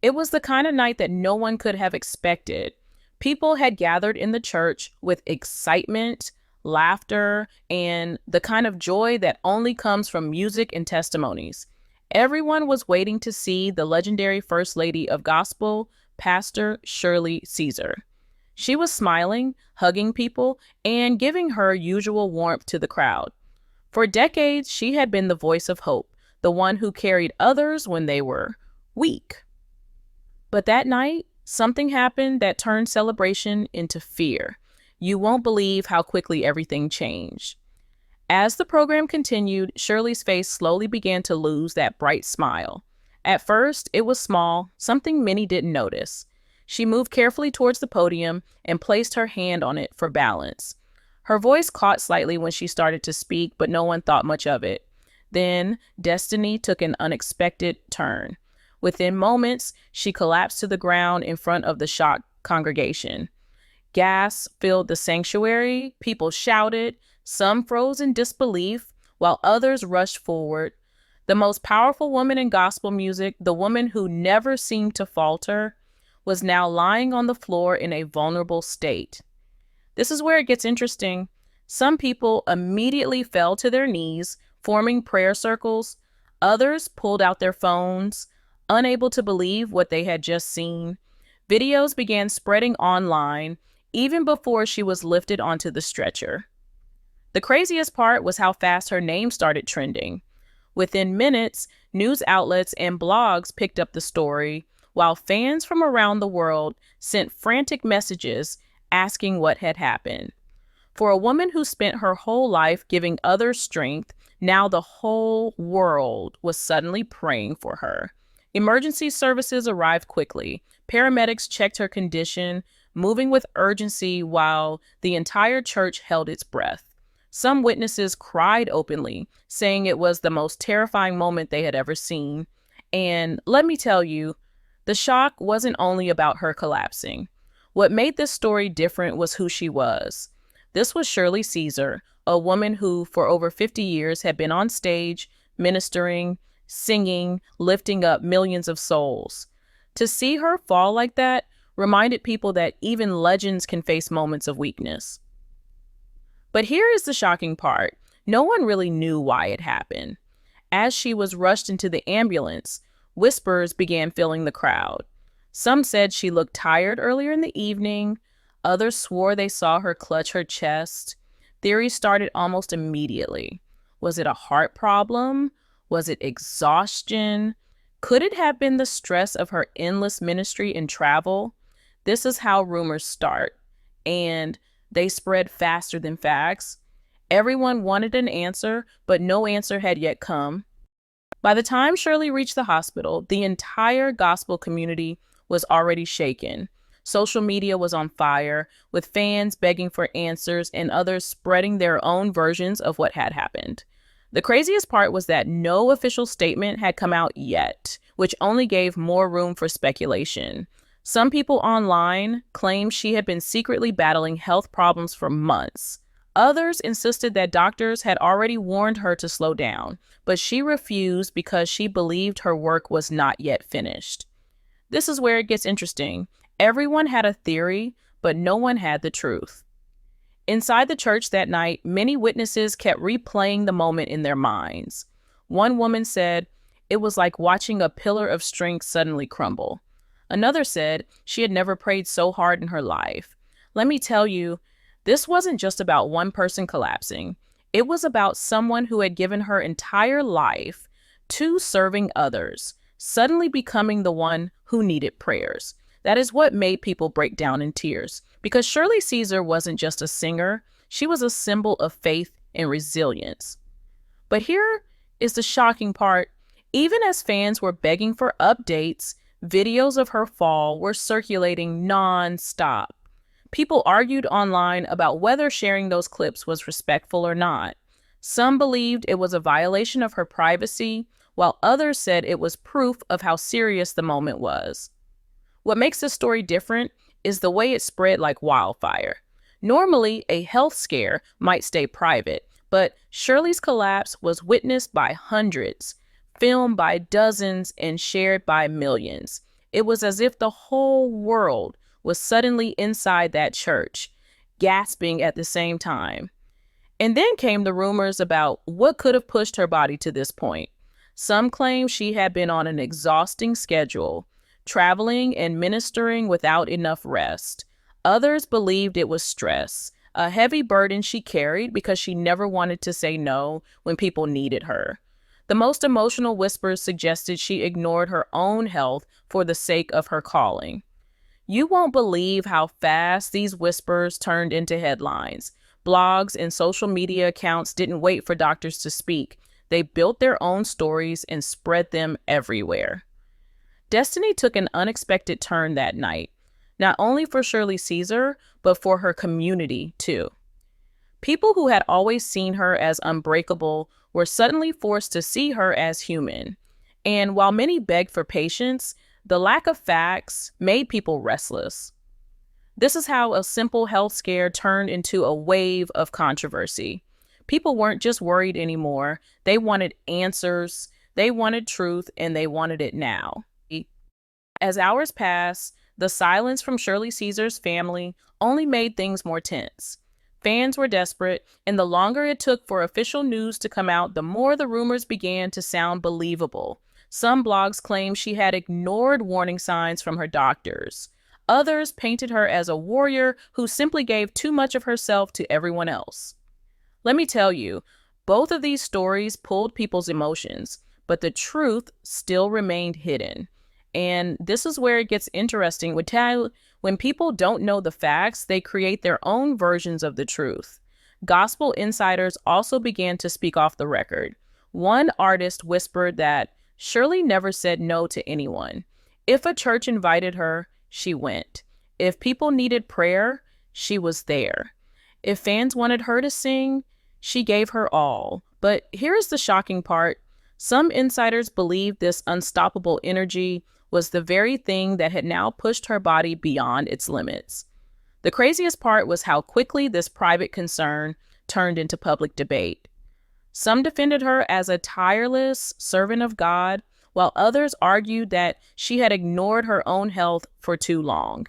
It was the kind of night that no one could have expected. People had gathered in the church with excitement, laughter, and the kind of joy that only comes from music and testimonies. Everyone was waiting to see the legendary First Lady of Gospel, Pastor Shirley Caesar. She was smiling, hugging people, and giving her usual warmth to the crowd. For decades, she had been the voice of hope, the one who carried others when they were weak. But that night, something happened that turned celebration into fear. You won't believe how quickly everything changed. As the program continued, Shirley's face slowly began to lose that bright smile. At first, it was small, something many didn't notice. She moved carefully towards the podium and placed her hand on it for balance. Her voice caught slightly when she started to speak, but no one thought much of it. Then, destiny took an unexpected turn. Within moments, she collapsed to the ground in front of the shocked congregation. Gasps filled the sanctuary, people shouted, some froze in disbelief, while others rushed forward. The most powerful woman in gospel music, the woman who never seemed to falter, was now lying on the floor in a vulnerable state. This is where it gets interesting. Some people immediately fell to their knees, forming prayer circles. Others pulled out their phones, unable to believe what they had just seen. Videos began spreading online even before she was lifted onto the stretcher. The craziest part was how fast her name started trending. Within minutes, news outlets and blogs picked up the story, while fans from around the world sent frantic messages asking what had happened. For a woman who spent her whole life giving others strength, now the whole world was suddenly praying for her. Emergency services arrived quickly. Paramedics checked her condition, moving with urgency while the entire church held its breath. Some witnesses cried openly, saying it was the most terrifying moment they had ever seen. And let me tell you, the shock wasn't only about her collapsing. What made this story different was who she was. This was Shirley Caesar, a woman who, for over 50 years, had been on stage, ministering, singing, lifting up millions of souls. To see her fall like that reminded people that even legends can face moments of weakness. But here is the shocking part. No one really knew why it happened. As she was rushed into the ambulance, whispers began filling the crowd. Some said she looked tired earlier in the evening. Others swore they saw her clutch her chest. Theories started almost immediately. Was it a heart problem? Was it exhaustion? Could it have been the stress of her endless ministry and travel? This is how rumors start, and they spread faster than facts. Everyone wanted an answer, but no answer had yet come. By the time Shirley reached the hospital, the entire gospel community was already shaken. Social media was on fire, with fans begging for answers and others spreading their own versions of what had happened. The craziest part was that no official statement had come out yet, which only gave more room for speculation. Some people online claimed she had been secretly battling health problems for months. Others insisted that doctors had already warned her to slow down, but she refused because she believed her work was not yet finished. This is where it gets interesting. Everyone had a theory, but no one had the truth. Inside the church that night, many witnesses kept replaying the moment in their minds. One woman said, "It was like watching a pillar of strength suddenly crumble." Another said she had never prayed so hard in her life. Let me tell you, this wasn't just about one person collapsing. It was about someone who had given her entire life to serving others, suddenly becoming the one who needed prayers. That is what made people break down in tears. Because Shirley Caesar wasn't just a singer, she was a symbol of faith and resilience. But here is the shocking part. Even as fans were begging for updates, videos of her fall were circulating non-stop. People argued online about whether sharing those clips was respectful or not. Some believed it was a violation of her privacy, while others said it was proof of how serious the moment was. What makes this story different is the way it spread like wildfire. Normally, a health scare might stay private, but Shirley's collapse was witnessed by hundreds, filmed by dozens, and shared by millions. It was as if the whole world was suddenly inside that church, gasping at the same time. And then came the rumors about what could have pushed her body to this point. Some claim she had been on an exhausting schedule, traveling and ministering without enough rest. Others believed it was stress, a heavy burden she carried because she never wanted to say no when people needed her. The most emotional whispers suggested she ignored her own health for the sake of her calling. You won't believe how fast these whispers turned into headlines. Blogs and social media accounts didn't wait for doctors to speak. They built their own stories and spread them everywhere. Destiny took an unexpected turn that night, not only for Shirley Caesar, but for her community, too. People who had always seen her as unbreakable were suddenly forced to see her as human. And while many begged for patience, the lack of facts made people restless. This is how a simple health scare turned into a wave of controversy. People weren't just worried anymore. They wanted answers, they wanted truth, and they wanted it now. As hours passed, the silence from Shirley Caesar's family only made things more tense. Fans were desperate, and the longer it took for official news to come out, the more the rumors began to sound believable. Some blogs claimed she had ignored warning signs from her doctors. Others painted her as a warrior who simply gave too much of herself to everyone else. Let me tell you, both of these stories pulled people's emotions, but the truth still remained hidden. And this is where it gets interesting. When people don't know the facts, they create their own versions of the truth. Gospel insiders also began to speak off the record. One artist whispered that Shirley never said no to anyone. If a church invited her, she went. If people needed prayer, she was there. If fans wanted her to sing, she gave her all. But here's the shocking part. Some insiders believe this unstoppable energy was the very thing that had now pushed her body beyond its limits. The craziest part was how quickly this private concern turned into public debate. Some defended her as a tireless servant of God, while others argued that she had ignored her own health for too long.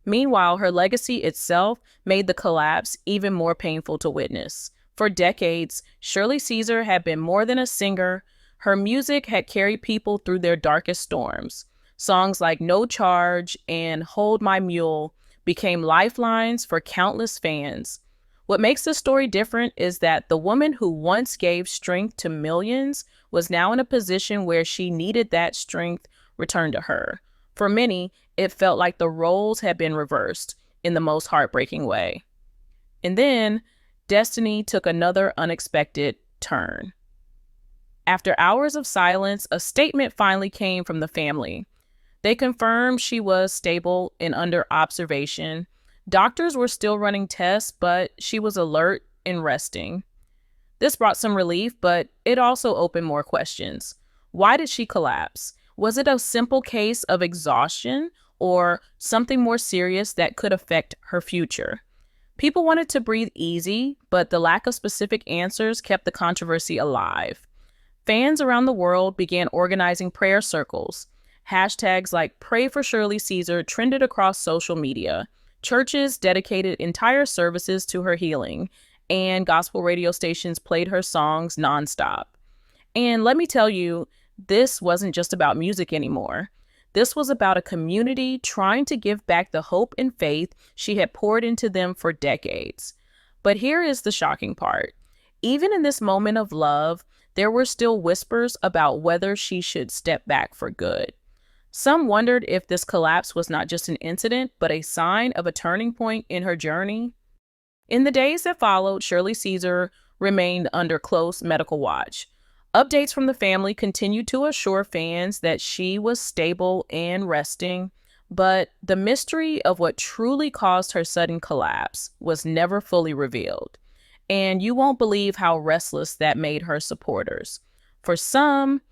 Meanwhile, her legacy itself made the collapse even more painful to witness. For decades, Shirley Caesar had been more than a singer. Her music had carried people through their darkest storms. Songs like No Charge and Hold My Mule became lifelines for countless fans. What makes this story different is that the woman who once gave strength to millions was now in a position where she needed that strength returned to her. For many, it felt like the roles had been reversed in the most heartbreaking way. And then, destiny took another unexpected turn. After hours of silence, a statement finally came from the family. They confirmed she was stable and under observation. Doctors were still running tests, but she was alert and resting. This brought some relief, but it also opened more questions. Why did she collapse? Was it a simple case of exhaustion or something more serious that could affect her future? People wanted to breathe easy, but the lack of specific answers kept the controversy alive. Fans around the world began organizing prayer circles. Hashtags like Pray for Shirley Caesar trended across social media. Churches dedicated entire services to her healing, and gospel radio stations played her songs nonstop. And let me tell you, this wasn't just about music anymore. This was about a community trying to give back the hope and faith she had poured into them for decades. But here is the shocking part. Even in this moment of love, there were still whispers about whether she should step back for good. Some wondered if this collapse was not just an incident, but a sign of a turning point in her journey. In the days that followed, Shirley Caesar remained under close medical watch. Updates from the family continued to assure fans that she was stable and resting, but the mystery of what truly caused her sudden collapse was never fully revealed. And you won't believe how restless that made her supporters. For some,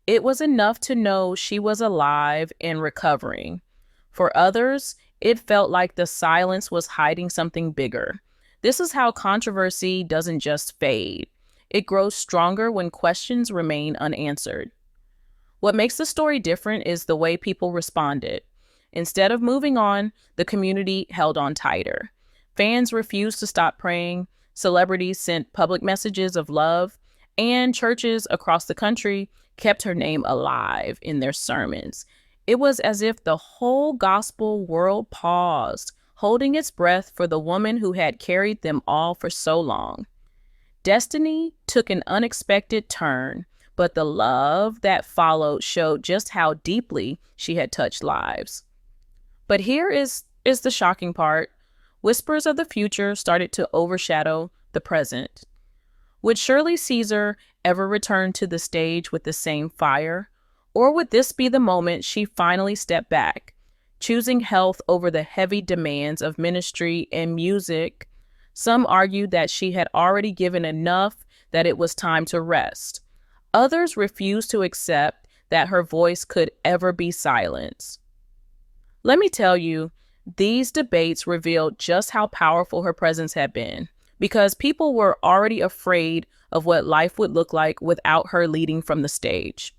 it was enough to know she was alive and recovering. For others, it felt like the silence was hiding something bigger. This is how controversy doesn't just fade. It grows stronger when questions remain unanswered. What makes the story different is the way people responded. Instead of moving on, the community held on tighter. Fans refused to stop praying, celebrities sent public messages of love, and churches across the country kept her name alive in their sermons. It was as if the whole gospel world paused, holding its breath for the woman who had carried them all for so long. Destiny took an unexpected turn, but the love that followed showed just how deeply she had touched lives. But here is the shocking part. Whispers of the future started to overshadow the present. Would Shirley Caesar ever return to the stage with the same fire? Or would this be the moment she finally stepped back, choosing health over the heavy demands of ministry and music? Some argued that she had already given enough, that it was time to rest. Others refused to accept that her voice could ever be silenced. Let me tell you, these debates revealed just how powerful her presence had been, because people were already afraid of what life would look like without her leading from the stage.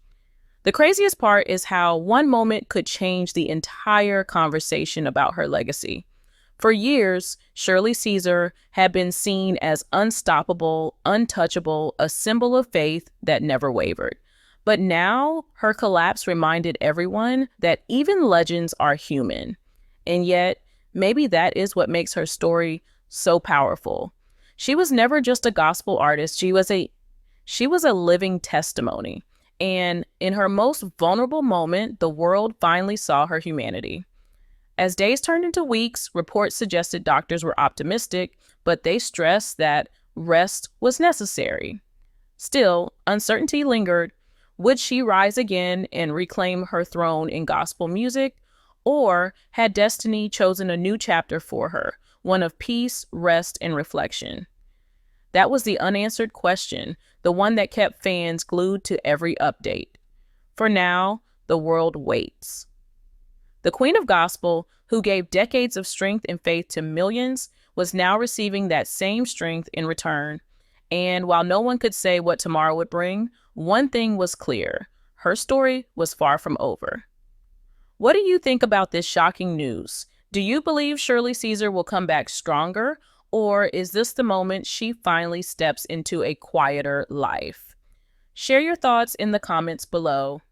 The craziest part is how one moment could change the entire conversation about her legacy. For years, Shirley Caesar had been seen as unstoppable, untouchable, a symbol of faith that never wavered. But now, her collapse reminded everyone that even legends are human. And yet, maybe that is what makes her story so powerful. She was never just a gospel artist. She was a living testimony. And in her most vulnerable moment, the world finally saw her humanity. As days turned into weeks, reports suggested doctors were optimistic, but they stressed that rest was necessary. Still, uncertainty lingered. Would she rise again and reclaim her throne in gospel music? Or had destiny chosen a new chapter for her, one of peace, rest, and reflection? That was the unanswered question, the one that kept fans glued to every update. For now, the world waits. The Queen of Gospel, who gave decades of strength and faith to millions, was now receiving that same strength in return. And while no one could say what tomorrow would bring, one thing was clear: her story was far from over. What do you think about this shocking news? Do you believe Shirley Caesar will come back stronger, or is this the moment she finally steps into a quieter life? Share your thoughts in the comments below.